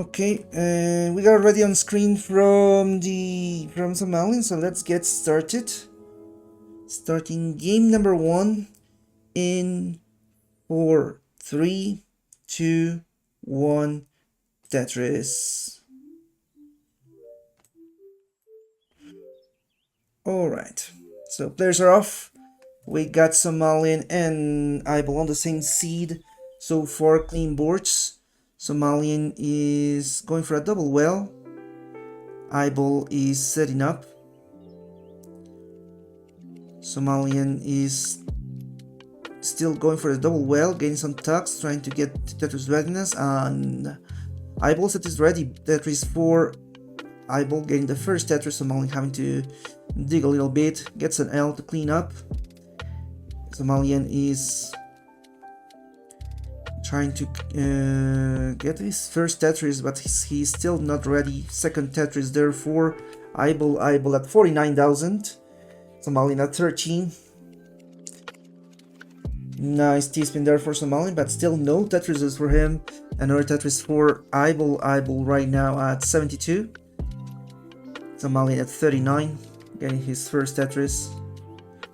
Okay, we got already on screen from Somalian, so let's get started. Starting game number 1 in 4, 3, 2, 1, Tetris. Alright, so players are off. We got Somalian and iBall on the same seed. So 4 clean boards. Somalian is going for a double well. iBall is setting up. Somalian is still going for the double well, getting some tucks, trying to get Tetris readiness, and iBall set is ready. Tetris 4, iBall getting the first Tetris, Somalian having to dig a little bit, gets an L to clean up. Somalian is trying to get his first Tetris, but he's still not ready. Second Tetris, therefore, iBall at 49,000. Somalian at 13. Nice T-spin there for Somalian, but still no Tetrises for him. Another Tetris for iBall right now at 72. Somalian at 39, getting his first Tetris.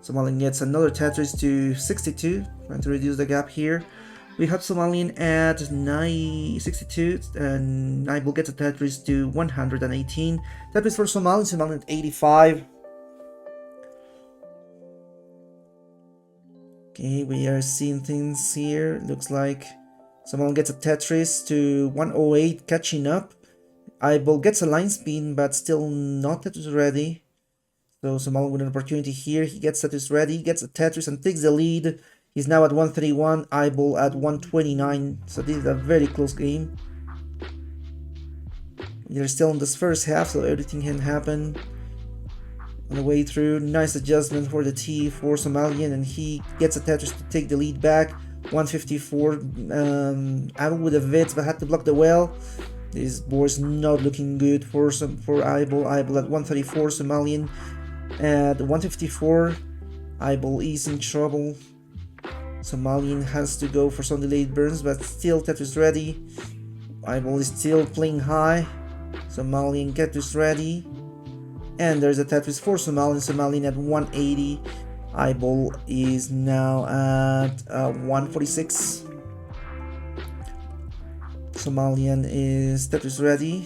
Somalian gets another Tetris to 62, trying to reduce the gap here. We have Somalian at 62, and iBall gets a Tetris to 118. Tetris for Somalian at 85. Okay, we are seeing things here. Looks like Somalian gets a Tetris to 108, catching up. iBall gets a line spin, but still not Tetris ready. So Somalian with an opportunity here. He gets Tetris ready, gets a Tetris and takes the lead. He's now at 131, iBall at 129. So this is a very close game. They're still in this first half, so everything can happen on the way through. Nice adjustment for the T for Somalian, and he gets a Tetris to take the lead back. 154. iBall with a Vits, but had to block the well. This board's not looking good for iBall. iBall at 134, Somalian at 154. iBall is in trouble. Somalian has to go for some delayed burns, but still Tetris ready. iBall is still playing high. Somalian Tetris ready. And there's a Tetris for Somalian. Somalian at 180. iBall is now at 146. Somalian is Tetris ready.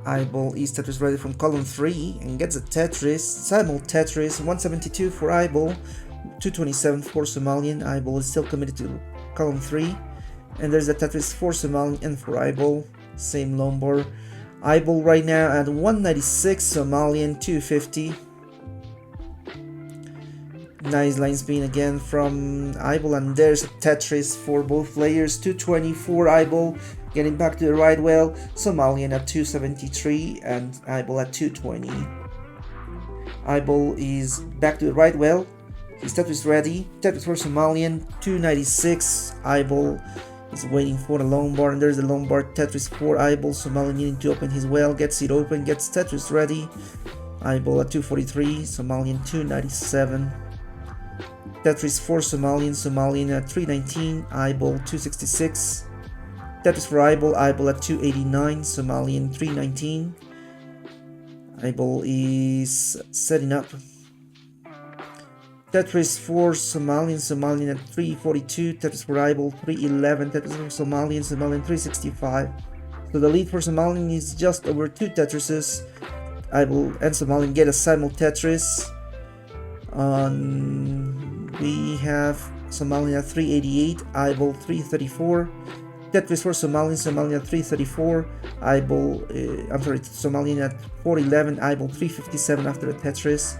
iBall is Tetris ready from column 3 and gets a Tetris, simul Tetris, 172 for iBall, 227 for Somalian. iBall is still committed to column 3. And there's a Tetris for Somalian and for iBall, same Lombard. iBall right now at 196, Somalian 250. Nice line spin again from iBall, and there's a Tetris for both players, 220 for iBall, getting back to the right well. Somalian at 273 and iBall at 220. iBall is back to the right well. His Tetris ready. Tetris for Somalian, 296. iBall is waiting for the Lombard, and there's the Lombard Tetris for iBall. Somalian needing to open his well, gets it open, gets Tetris ready. iBall at 243, Somalian 297. Tetris for Somalian, Somalian at 319, iBall 266. Tetris for iBall, iBall at 289, Somalian 319. iBall is setting up. Tetris for Somalian, Somalian at 342, Tetris for iBall 311, Tetris for Somalian, Somalian 365. So the lead for Somalian is just over 2 Tetrises. iBall and Somalian get a simul Tetris. We have Somalian at 388, iBall 334. Tetris for Somalian, Somalian at 334. Somalian at 411, iBall 357 after the Tetris.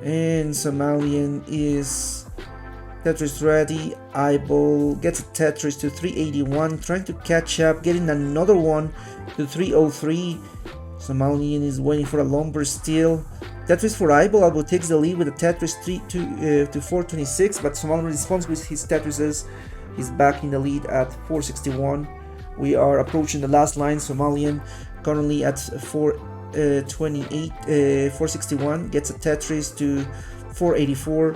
And Somalian is Tetris ready. iBall gets a Tetris to 381, trying to catch up, getting another one to 303. Somalian is waiting for a Lombard still. Tetris for iBall. iBall takes the lead with a Tetris to 426, but Somalian responds with his Tetrises. He's back in the lead at 461. We are approaching the last line. Somalian currently at 461 gets a Tetris to 484.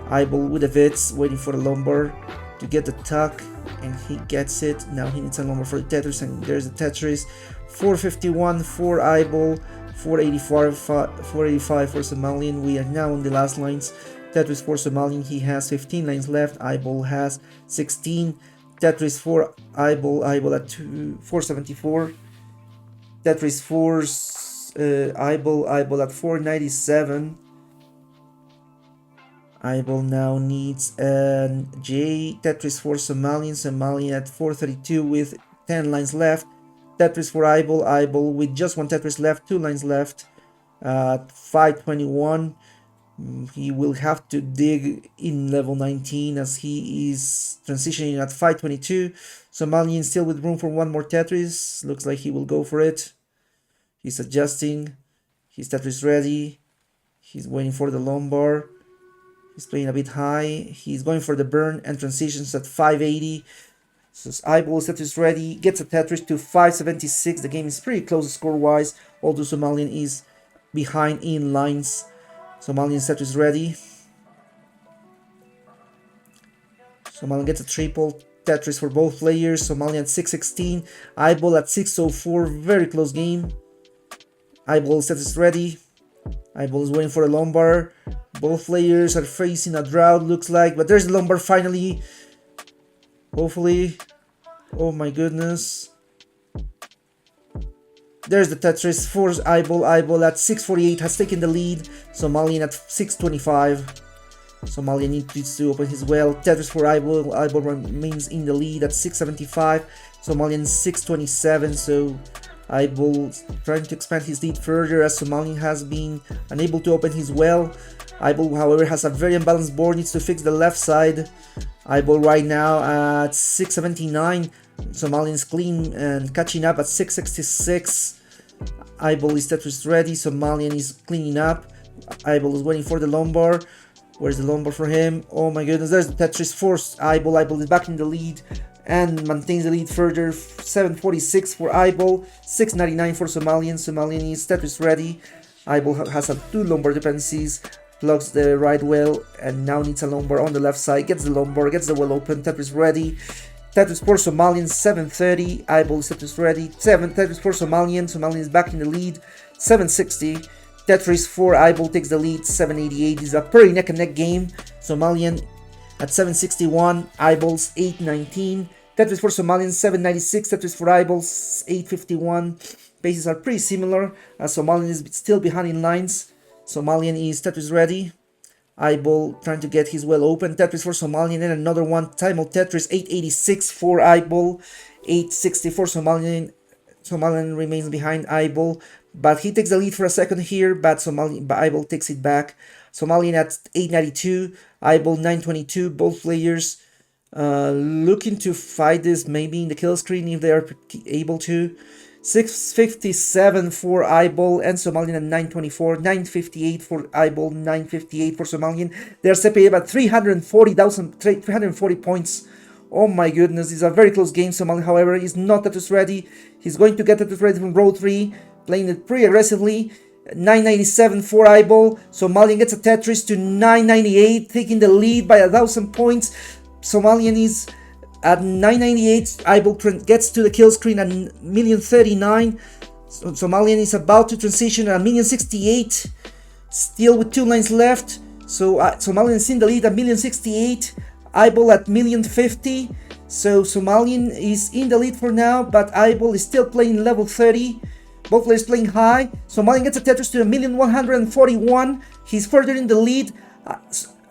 iBall with a Vits, waiting for the Lombard to get the tuck, and he gets it. Now he needs a Lombard for the Tetris, and there's the Tetris. 451 for iBall, 485 for Somalian. We are now on the last lines. Tetris for Somalian, he has 15 lines left. iBall has 16. Tetris for iBall at 474. Tetris for iBall at 497. iBall now needs a J. Tetris for Somalian at 432 with 10 lines left. Tetris for iBall with just one Tetris left, 2 lines left at 521. He will have to dig in level 19 as he is transitioning at 522. Somalian still with room for one more Tetris. Looks like he will go for it. He's adjusting. His Tetris ready. He's waiting for the Lombard. He's playing a bit high. He's going for the burn and transitions at 580. So iBall Tetris ready. Gets a Tetris to 576. The game is pretty close score-wise, although Somalian is behind in lines. Somalian Tetris ready. Somalian gets a triple Tetris for both players. Somalian at 616. iBall at 604. Very close game. iBall Tetris ready. iBall is waiting for a Lombard. Both players are facing a drought, looks like, but there's the Lombard finally. Hopefully. Oh my goodness. There's the Tetris for iBall. iBall at 648 has taken the lead. Somalian at 625. Somalian needs to open his well. Tetris for iBall. iBall remains in the lead at 675. Somalian 627. So iBall trying to expand his lead further as Somalian has been unable to open his well. iBall, however, has a very unbalanced board, needs to fix the left side. iBall right now at 679. Somalian's clean and catching up at 666. iBall is Tetris ready. Somalian is cleaning up. iBall is waiting for the Lombard. Where's the Lombard for him? Oh my goodness, there's the Tetris force iBall. iBall is back in the lead and maintains the lead further. 746 for iBall, 699 for Somalian. Somalian is Tetris ready. iBall has a 2 Lombard dependencies. Plugs the right well and now needs a Lombard on the left side. Gets the Lombard, gets the well open. Tetris ready. Tetris for Somalian 730. iBall is Tetris ready. 7 Tetris for Somalian. Somalian is back in the lead. 760. Tetris for iBall takes the lead. 788. This is a pretty neck and neck game. Somalian at 761. iBall's 819. Tetris for Somalian 796. Tetris for iBall's 851. Bases are pretty similar as Somalian is still behind in lines. Somalian is Tetris ready. iBall trying to get his well open. Tetris for Somalian and another one. Time Tetris 886 for iBall. 860 for Somalian. Somalian remains behind iBall, but he takes the lead for a second here. But iBall takes it back. Somalian at 892. iBall 922. Both players looking to fight this maybe in the kill screen if they are able to. 657 for iBall and Somalian at 924, 958 for iBall, 958 for Somalian. They're separated by 340 points. Oh my goodness, this is a very close game. Somalian, however, is not Tetris ready. He's going to get Tetris ready from row 3, playing it pretty aggressively. 997 for iBall. Somalian gets a Tetris to 998, taking the lead by 1,000 points. Somalian is at 998, iBall gets to the kill screen at 1,039,000. Somalian is about to transition at 1,068,000, still with 2 lines left. So Somalian is in the lead at 1,068,000, iBall at 1,050,000. So Somalian is in the lead for now, but iBall is still playing level 30. Both players playing high. Somalian gets a Tetris to 1,141,000. He's further in the lead.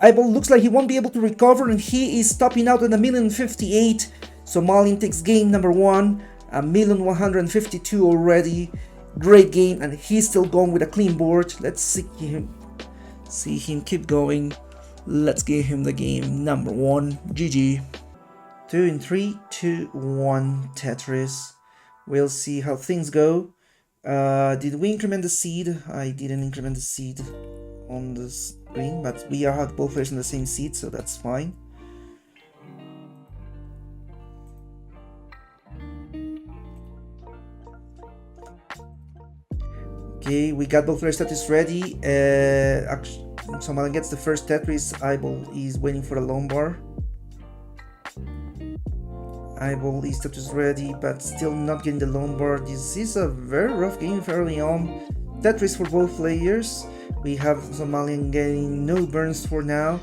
iBall looks like he won't be able to recover, and he is stopping out at 1,058,000. Somalian takes game number 1, 1,152,000 already. Great game, and he's still going with a clean board. Let's see him keep going. Let's give him the game number 1. GG. 2 in 3, 2, 1 Tetris. We'll see how things go. Did we increment the seed? I didn't increment the seed on the screen, but we have both players in the same seat, so that's fine. Okay, we got both players Tetris ready. Somalian gets the first Tetris. iBall is waiting for the lumbar. iBall is Tetris ready, but still not getting the lumbar. This is a very rough game early on. Tetris for both players. We have Somalian getting no burns for now.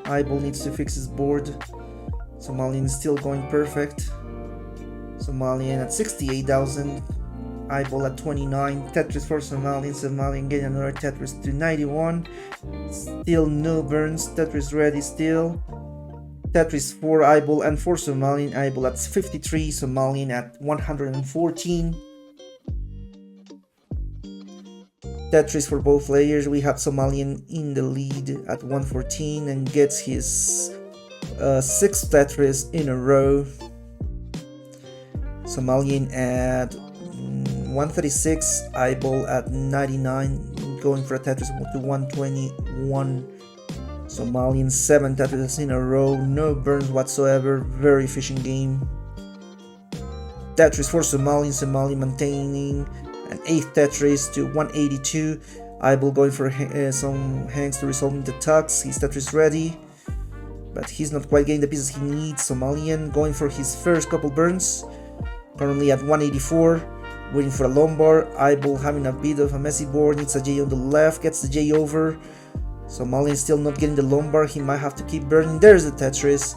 iBall needs to fix his board. Somalian is still going perfect. Somalian at 68,000. iBall at 29. Tetris for Somalian. Somalian getting another Tetris to 91. Still no burns. Tetris ready still. Tetris for iBall and for Somalian. iBall at 53. Somalian at 114. Tetris for both players. We have Somalian in the lead at 114 and gets his 6th Tetris in a row. Somalian at 136, iBall at 99, going for a Tetris to 121. Somalian 7 Tetris in a row, no burns whatsoever, very efficient game. Tetris for Somalian, Somalian maintaining an 8th Tetris to 182. iBall going for some hangs to resolve the tucks. His Tetris ready, but he's not quite getting the pieces he needs. Somalian going for his first couple burns, currently at 184, waiting for a lumbar. iBall having a bit of a messy board, needs a J on the left, gets the J over. Somalian still not getting the lumbar, he might have to keep burning. There's the Tetris.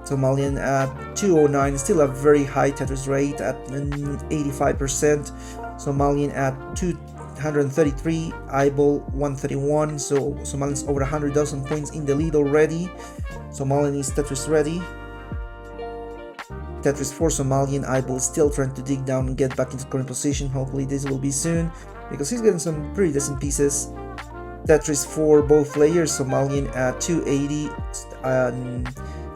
Somalian at 209, still a very high Tetris rate at 85%. Somalian at 233, iBall 131, so Somalian's over 100,000 points in the lead already. Somalian is Tetris ready. Tetris for Somalian, iBall still trying to dig down and get back into current position. Hopefully this will be soon, because he's getting some pretty decent pieces. Tetris for both players, Somalian at 280 and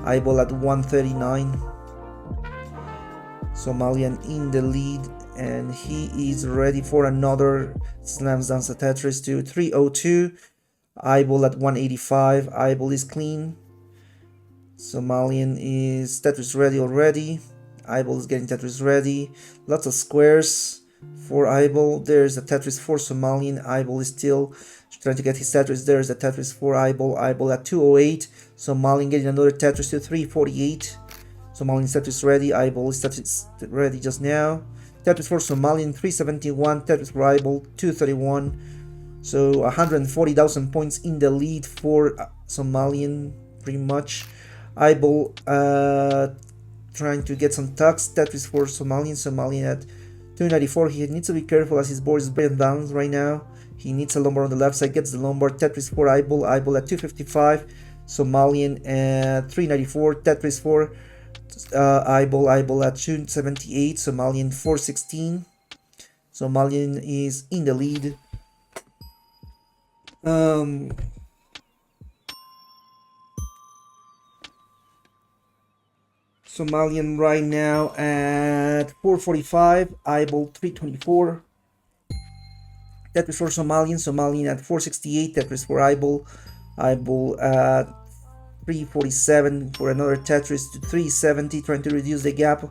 iBall at 139. Somalian in the lead, and he is ready for another slams down the Tetris to 302. iBall at 185. iBall is clean. Somalian is Tetris ready already. iBall is getting Tetris ready. Lots of squares for iBall. There's a Tetris for Somalian. iBall is still trying to get his Tetris. There's a Tetris for iBall. iBall at 208. Somalian getting another Tetris to 348. Somalian is Tetris ready. iBall is Tetris ready just now. Tetris for Somalian 371. Tetris for iBall 231. So 140,000 points in the lead for Somalian, pretty much. iBall trying to get some tucks. Tetris for Somalian. Somalian at 294. He needs to be careful as his board is very unbalanced right now. He needs a lumbar on the left side, gets the lumbar. Tetris for iBall. iBall at 255. Somalian at 394. Tetris for iBall. iBall at 278. Somalian 416. Somalian is in the lead. Somalian right now at 445, iBall 324. Tetris for Somalian, Somalian at 468, Tetris for iBall, iBall at 347 for another Tetris to 370, trying to reduce the gap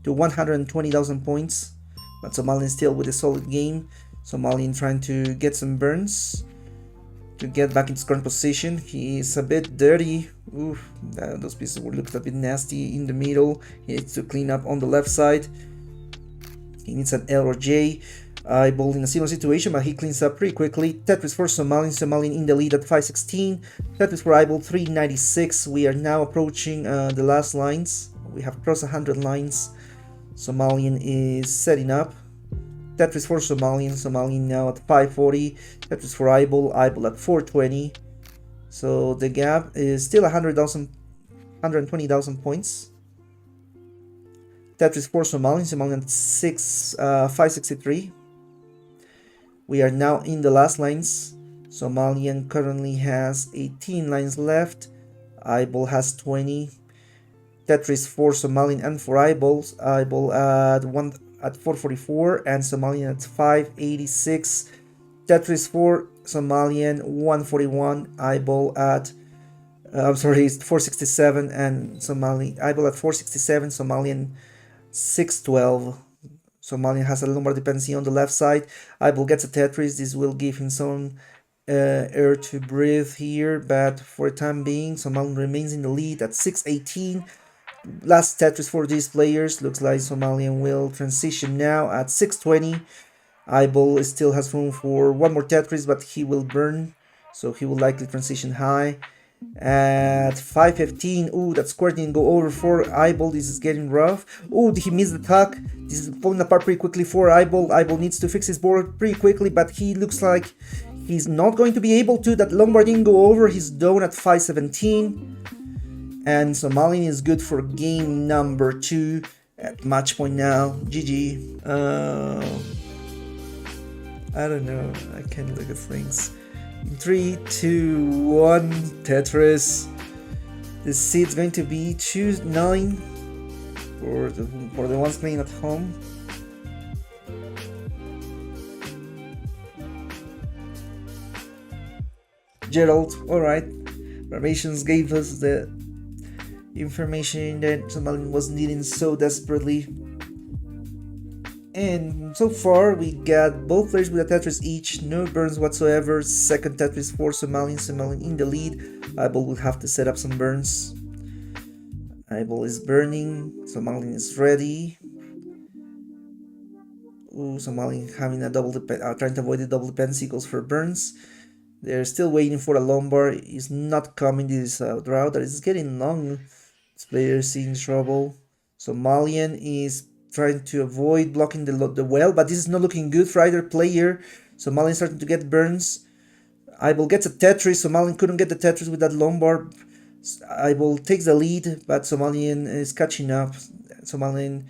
to 120,000 points. But Somalian still with a solid game. Somalian trying to get some burns to get back into current position. He is a bit dirty. Oof, those pieces would look a bit nasty in the middle. He needs to clean up on the left side. He needs an L or J. iBall in a similar situation, but he cleans up pretty quickly. Tetris for Somalian, Somalian in the lead at 516. Tetris for iBall 396. We are now approaching the last lines. We have crossed 100 lines. Somalian is setting up. Tetris for Somalian, Somalian now at 540. Tetris for iBall, iBall at 420. So the gap is still 120,000 points. Tetris for Somalian, Somalian at 563. We are now in the last lines. Somalian currently has 18 lines left. iBall has 20. Tetris for Somalian and for iBall at 444 and Somalian at 586. Tetris for Somalian 141, iBall at 467 and iBall at 467, Somalian 612. Somalian has a Lombard dependency on the left side. iBall gets a Tetris. This will give him some air to breathe here, but for the time being, Somalian remains in the lead at 618. Last Tetris for these players. Looks like Somalian will transition now at 620. iBall still has room for one more Tetris, but he will burn, so he will likely transition high. At 515, ooh, that square didn't go over for iBall. This is getting rough. Ooh, he missed the tuck. This is falling apart pretty quickly for iBall. iBall needs to fix his board pretty quickly, but he looks like he's not going to be able to. That Lombard didn't go over. He's down at 517. And Somalian is good for game number 2 at match point now. GG. I don't know. I can't look at things. 3, 2, 1, Tetris. The seed's going to be 2-9 for the ones playing at home. Gerald, alright. Formations gave us the information that Somalian was needing so desperately. And so far we got both players with a Tetris each, no burns whatsoever. Second Tetris for Somalian, Somalian in the lead. iBall will have to set up some burns. iBall is burning, Somalian is ready. Ooh, Somalian having a trying to avoid the double dependency, goes for burns. They're still waiting for a Lombard. It's not coming. This drought that is getting long. This player is in trouble. Somalian is trying to avoid blocking the well, but this is not looking good for either player. Somalian starting to get burns. iBall gets a Tetris. Somalian couldn't get the Tetris with that Lombard. iBall takes the lead, but Somalian is catching up. Somalian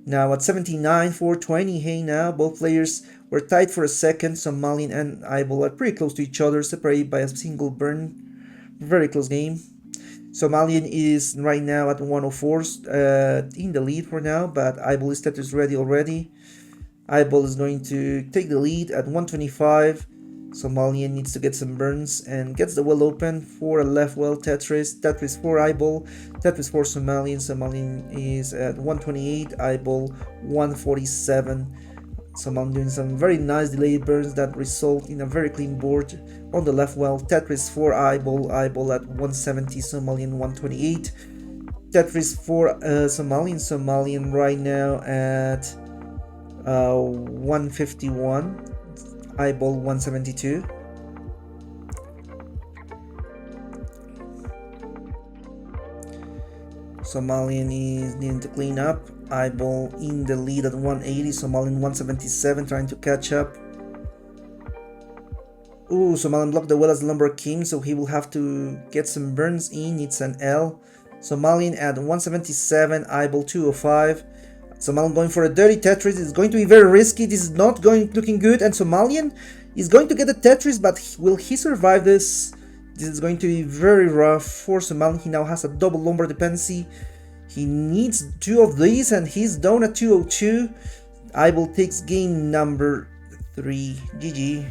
now at 79 for 20. Hey, now both players were tied for a second. Somalian and iBall are pretty close to each other, separated by a single burn. Very close game. Somalian is right now at 104 in the lead for now, but iBall is Tetris ready already. iBall is going to take the lead at 125. Somalian needs to get some burns and gets the well open for a left well Tetris. Tetris for iBall, Tetris for Somalian. Somalian is at 128, iBall 147. Somalian doing some very nice delayed burns that result in a very clean board on the left well. Tetris for iBall, iBall at 170, Somalian 128. Tetris for Somalian right now at 151, iBall 172. Somalian is needing to clean up. iBall in the lead at 180, Somalian 177 trying to catch up. Ooh, Somalian blocked the well as the Lombard came, so he will have to get some burns in. It's an L. Somalian at 177, iBall 205. Somalian going for a dirty Tetris. It's going to be very risky. This is not looking good, and Somalian is going to get a Tetris, but will he survive this? This is going to be very rough for Somalian. He now has a double Lombard dependency. He needs 2 of these, and he's down at 202. iBall takes game number 3. GG.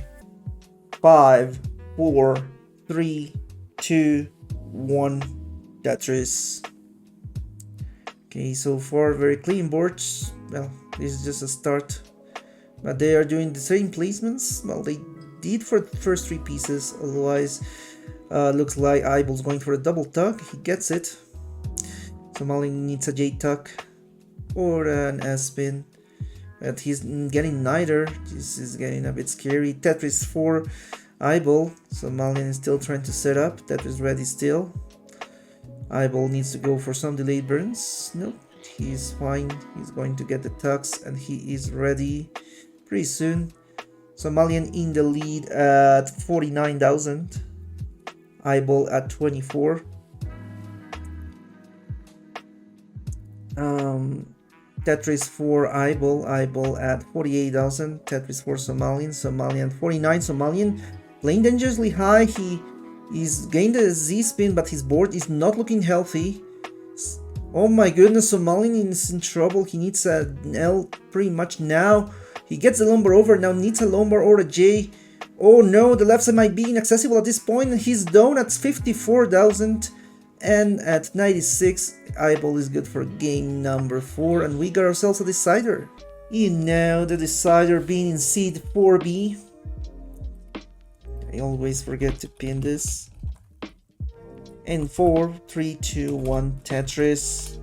5, 4, 3, 2, 1. Tetris. Okay, so far very clean boards. Well, this is just a start. But they are doing the same placements. Well, they did for the first 3 pieces. Otherwise, looks like iBall's going for a double tuck. He gets it. Somalian needs a J tuck or an S spin, but he's getting neither. This is getting a bit scary. Tetris for iBall. Somalian is still trying to set up. Tetris ready still. iBall needs to go for some delayed burns. Nope, he's fine. He's going to get the tucks and he is ready pretty soon. Somalian in the lead at 49,000. iBall at 24. Tetris for iBall at 48,000. Tetris for Somalian 49. Somalian playing dangerously high. He's gained a Z spin, but his board is not looking healthy. Oh my goodness, Somalian is in trouble. He needs an L pretty much now. He gets the Lombard over, now needs a Lombard or a J. Oh no, the left side might be inaccessible at this point, and he's down at 54,000. And at 96, iBall is good for game number 4, and we got ourselves a decider. And now the decider being in seed 4B. I always forget to pin this. And 4, 3, 2, 1 Tetris.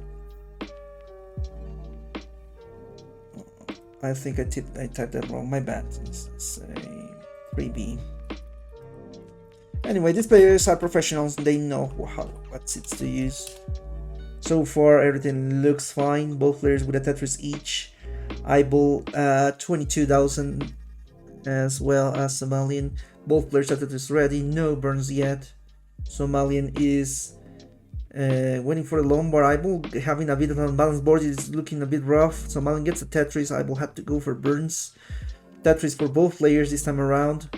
I think I typed that wrong, my bad. Let's say 3B. Anyway, these players are professionals, they know what seeds to use. So far, everything looks fine. Both players with a Tetris each. iBall 22,000 as well as Somalian. Both players are Tetris ready, no burns yet. Somalian is waiting for a Lombard. iBall having a bit of an unbalanced board, is looking a bit rough. Somalian gets a Tetris, iBall had to go for burns. Tetris for both players this time around.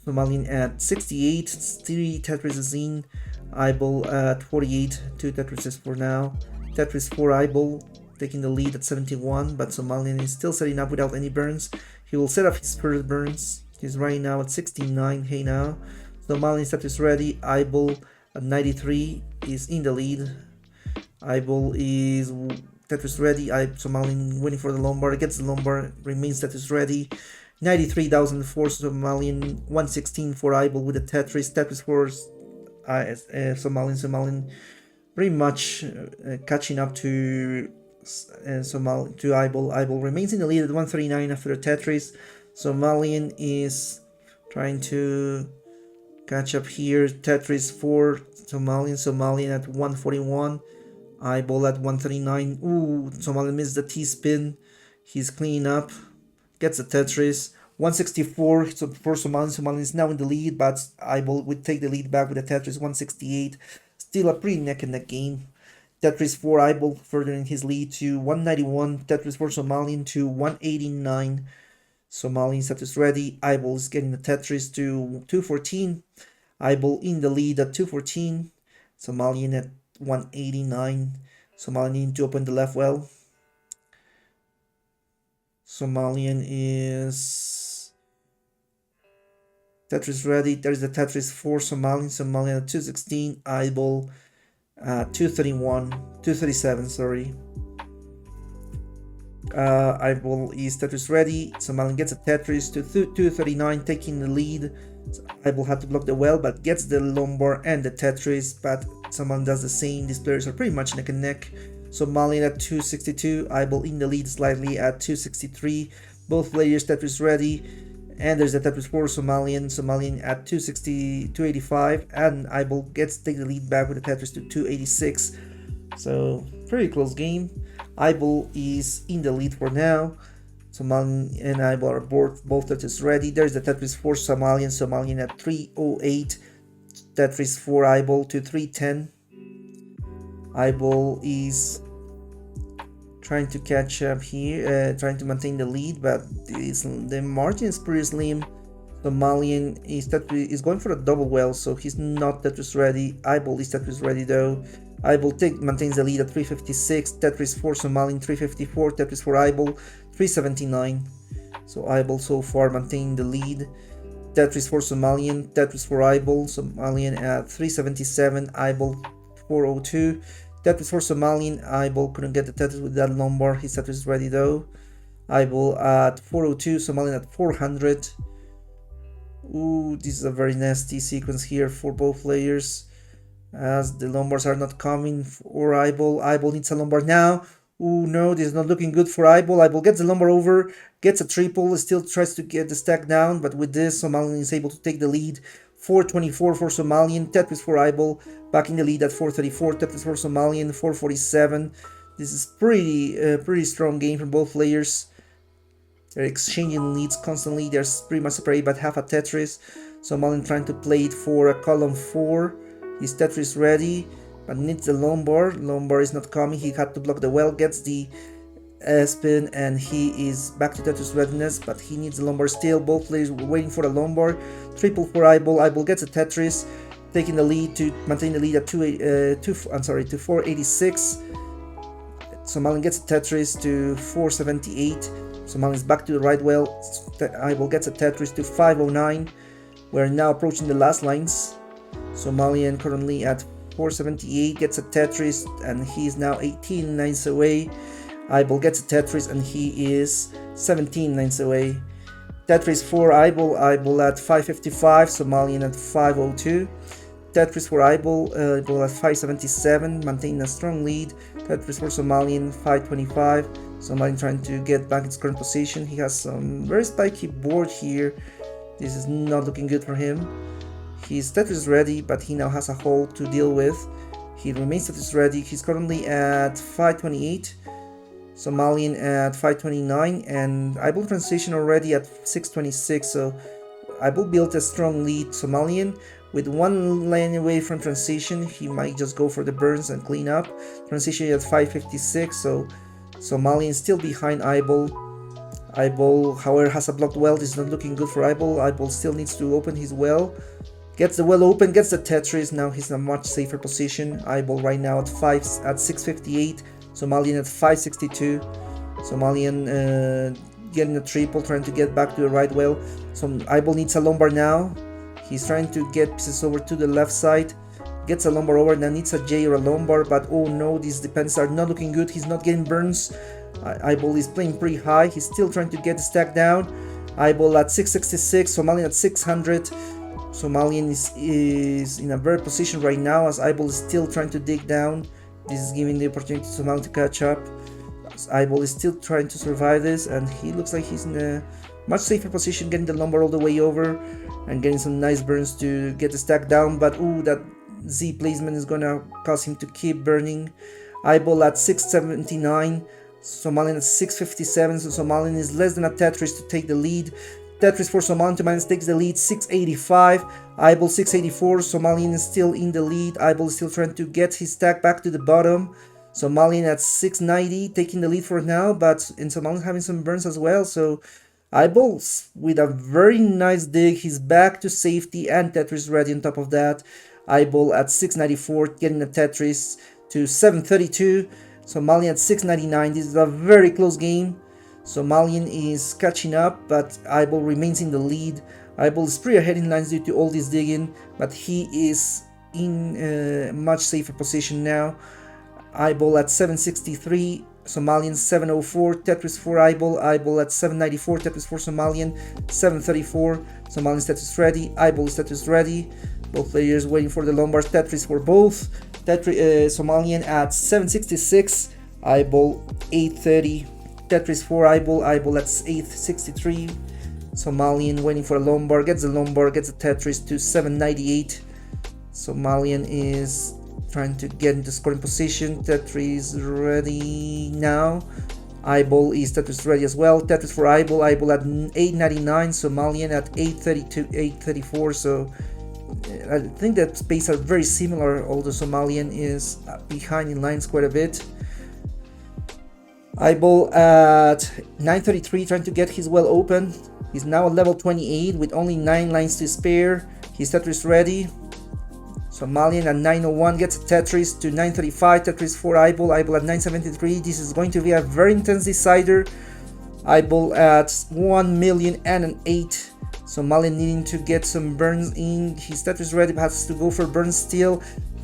Somalian at 68, 3 Tetris in. iBall at 48, 2 Tetrises for now. Tetris for iBall, taking the lead at 71, but Somalian is still setting up without any burns. He will set up his first burns. He's right now at 69, hey now. Somalian Tetris ready, iBall at 93 is in the lead. iBall is Tetris ready, Somalian waiting for the Lombard, gets the Lombard, remains Tetris ready. 93,000 for Somalian, 116 for iBall with the Tetris. Tetris for Somalian pretty much catching up to iBall. iBall remains in the lead at 139 after the Tetris. Somalian is trying to catch up here. Tetris for Somalian at 141. iBall at 139. Ooh, Somalian missed the T-spin. He's cleaning up. Gets a Tetris. 164 for Somalian. Somalian is now in the lead, but iBall would take the lead back with a Tetris. 168. Still a pretty neck and neck game. Tetris for iBall furthering his lead to 191. Tetris for Somalian to 189. Somalian Tetris ready. iBall is getting the Tetris to 214. iBall in the lead at 214. Somalian at 189. Somalian needing to open the left well. Somalian is Tetris ready. There's the Tetris for Somalian. Somalian at 216. iBall 237, sorry. iBall is Tetris ready. Somalian gets a Tetris to 239, taking the lead. iBall had to block the well, but gets the Lombard and the Tetris, but Somalian does the same. These players are pretty much neck and neck. Somalian at 262, iBall in the lead slightly at 263. Both players Tetris ready. And there's the Tetris for Somalian. Somalian at 285, and iBall take the lead back with the Tetris to 286. So pretty close game. iBall is in the lead for now. Somalian and iBall are both Tetris ready. There's the Tetris for Somalian. Somalian at 308. Tetris for iBall to 310. iBall is trying to catch up here, trying to maintain the lead, but the margin is pretty slim. Somalian is going for a double well, so he's not Tetris ready. iBall is Tetris ready though. iBall maintains the lead at 356. Tetris for Somalian 354. Tetris for iBall 379. So iBall so far maintaining the lead. Tetris for Somalian. Tetris for iBall. Somalian at 377. iBall 402. Tetris for Somalian. iBall couldn't get the Tetris with that Lombard. His Tetris is ready though. iBall at 402. Somalian at 400. Ooh, this is a very nasty sequence here for both players, as the Lombards are not coming for iBall. iBall needs a Lombard now. Ooh, no, this is not looking good for iBall. iBall gets the Lombard over, gets a triple, still tries to get the stack down, but with this, Somalian is able to take the lead. 424 for Somalian. Tetris for iBall back in the lead at 434. Tetris for Somalian 447. This is pretty strong game from both players. They're exchanging leads constantly. They're pretty much separated by half a Tetris. Somalian trying to play it for a column 4. His Tetris ready, but needs the Lombard. Lombard is not coming. He had to block the well. Gets the spin, and he is back to Tetris readiness, but he needs the Lombard still. Both players were waiting for the Lombard. Triple for iBall. iBall gets a Tetris, taking the lead to maintain the lead at 486. Somalian gets a Tetris to 478. Somalian is back to the right well. iBall gets a Tetris to 509. We're now approaching the last lines. Somalian currently at 478 gets a Tetris, and he is now 18 lines away. iBall gets a Tetris, and he is 17 lines away. Tetris for iBall at 555, Somalian at 502. Tetris for iBall at 577, maintaining a strong lead. Tetris for Somalian 525. Somalian trying to get back its current position. He has some very spiky board here. This is not looking good for him. His Tetris ready, but he now has a hole to deal with. He remains Tetris ready. He's currently at 528. Somalian at 529, and iBall transition already at 626, so iBall built a strong lead. Somalian with one lane away from transition, he might just go for the burns and clean up. Transition at 556, so Somalian is still behind iBall. iBall, however, has a blocked well. This is not looking good for iBall. iBall still needs to open his well. Gets the well open, gets the Tetris. Now he's in a much safer position. iBall right now at 658. Somalian at 562. Somalian getting a triple, trying to get back to the right well. So iBall needs a lumbar now. He's trying to get pieces over to the left side. Gets a lumbar over, now needs a J or a lumbar, but oh no, these defenses are not looking good. He's not getting burns. iBall is playing pretty high. He's still trying to get the stack down. iBall at 666, Somalian at 600. Somalian is in a very position right now as iBall is still trying to dig down. This is giving the opportunity to Somalian to catch up. iBall is still trying to survive this, and he looks like he's in a much safer position, getting the lumbar all the way over and getting some nice burns to get the stack down. But ooh, that Z placement is gonna cause him to keep burning. iBall at 679, Somalian at 657, so Somalian is less than a Tetris to take the lead. Tetris for Somalian to minus takes the lead, 685. iBall 684. Somalian is still in the lead. iBall is still trying to get his stack back to the bottom. Somalian at 690, taking the lead for now, but Somalian having some burns as well. So iBall with a very nice dig. He's back to safety and Tetris ready on top of that. iBall at 694, getting the Tetris to 732. Somalian at 699. This is a very close game. Somalian is catching up, but iBall remains in the lead. iBall is pretty ahead in lines due to all this digging, but he is in a much safer position now. iBall at 763, Somalian 704, Tetris for iBall at 794, Tetris for Somalian 734, Somalian's Tetris ready, iBall's Tetris ready. Both players waiting for the lumbar. Tetris for both. Somalian at 766, iBall 830. Tetris for iBall at 863. Somalian waiting for a lumbar, gets the lumbar, gets the Tetris to 798. Somalian is trying to get into scoring position. Tetris ready now. iBall is Tetris ready as well. Tetris for iBall at 899. Somalian at 832, 834. So I think that space are very similar, although Somalian is behind in lines quite a bit. iBall at 933, trying to get his well open. He's now at level 28 with only 9 lines to spare. His Tetris ready. Somalian at 901 gets a Tetris to 935. Tetris for iBall at 973. This is going to be a very intense decider. iBall at 1,000,008. Somalian needing to get some burns in. His Tetris ready, but has to go for burns still.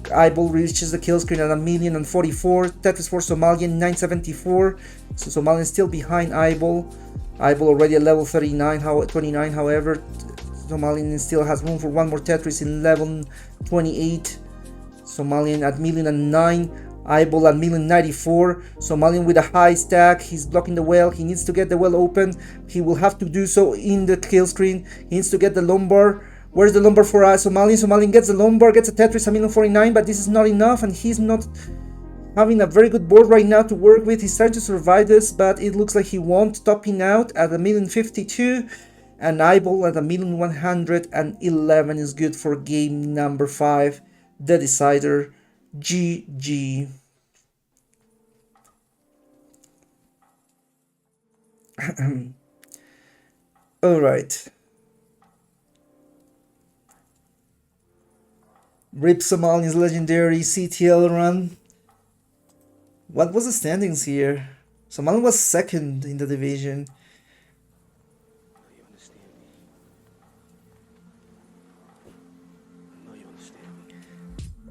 iBall reaches the kill screen at 1,044. Tetris for Somalian 974. So Somalian still behind iBall. iBall already at level 29, however. Somalian still has room for one more Tetris in level 28. Somalian at 1,009. iBall at 1,094. Somalian with a high stack. He's blocking the well. He needs to get the well open. He will have to do so in the kill screen. He needs to get the lumbar. Where's the lumbar for Somalian? Somalian gets the lumbar, gets a Tetris at 1,049, but this is not enough, and he's not having a very good board right now to work with. He's trying to survive this, but it looks like he won't, topping out at 1,052, and iBall at 1,111 is good for game number 5, the decider. GG. Alright. Rip Somalian's legendary CTL run. What was the standings here? Somalian was second in the division.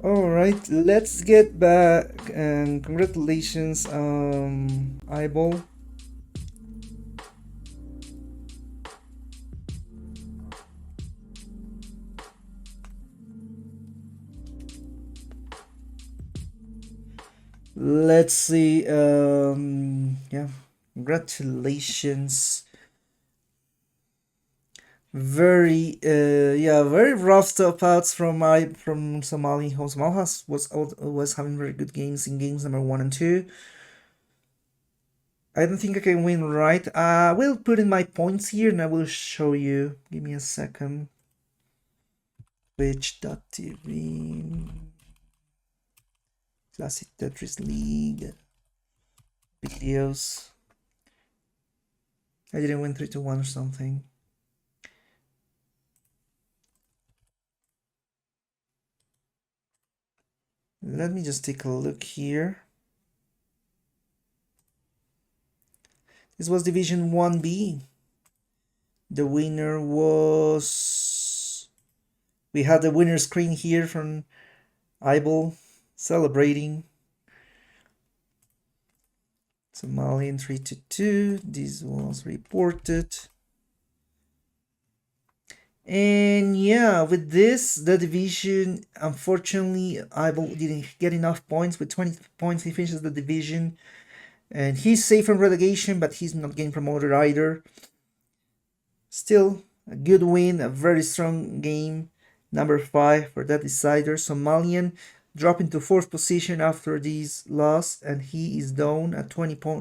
Alright, let's get back, and congratulations iBall. Let's see. Yeah, congratulations. Very, yeah, very rough top outs from Somali. Somali was having very good games in games number 1 and 2. I don't think I can win right. I will put in my points here and I will show you. Give me a second. Twitch.tv Classic Tetris League videos. I didn't win 3-1 or something. Let me just take a look here. This was Division 1B. The winner was... We had the winner screen here from iBall celebrating. Somalian 3-2. This was reported. And yeah, with this, the division, unfortunately, iBall didn't get enough points. With 20 points, he finishes the division. And he's safe from relegation, but he's not getting promoted either. Still, a good win, a very strong game. Number 5 for that decider. Somalian dropping to 4th position after this loss, and he is down at 20 points.